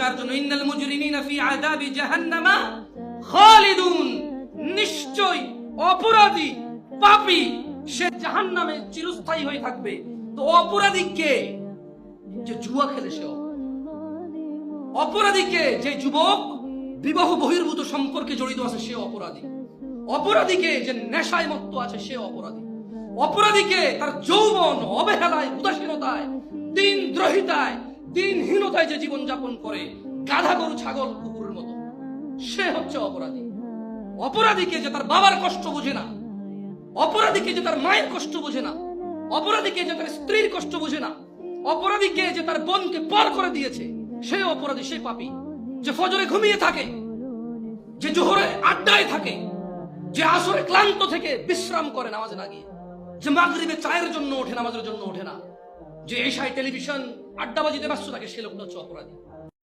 তার জন্য ইন্নাল মুজরিমিনা ফি আযাবি জাহান্নামা খালিদুন, নিশ্চয় অপরাধী পাপী সে জাহান্নামে চিরস্থায়ী হয়ে থাকবে। তো অপরাধী কে? যে জুয়া খেলে সে অপরাধী। কে? যে যুবক বিবাহ বহির্ভূত সম্পর্কে জড়িত আছে সে অপরাধী। অপরাধীকে যে নেশায় মত্ত আছে সে অপরাধী। অপরাধীকে তার যৌবন অবহেলায়, উদাসীনতায়, দিনদ্রোহিতায়, দিনহীনতায় যে জীবন যাপন করে গাধা, গরু, ছাগল, কুকুরের মতো, সে হচ্ছে অপরাধী। অপরাধীকে যে তার বাবার কষ্ট বোঝে না, অপরাধীকে যে তার মায়ের কষ্ট বোঝে না, অপরাধীকে যে তার স্ত্রীর কষ্ট বোঝে না, অপরাধীকে যে তার বোনকে পর করে দিয়েছে সে অপরাধী, সে পাপী। যে ফজরে ঘুমিয়ে থাকে, যে জোহরে আড্ডায় থাকে, যে আসরে ক্লান্ত থেকে বিশ্রাম করে নামাজে না গিয়ে, যে মাগরিবে চায়ের জন্য ওঠে, নামাজের জন্য ওঠে না, যে এশায় টেলিভিশন আড্ডাবাজিতে ব্যস্ত থাকে, সে লোকটা হচ্ছে অপরাধী।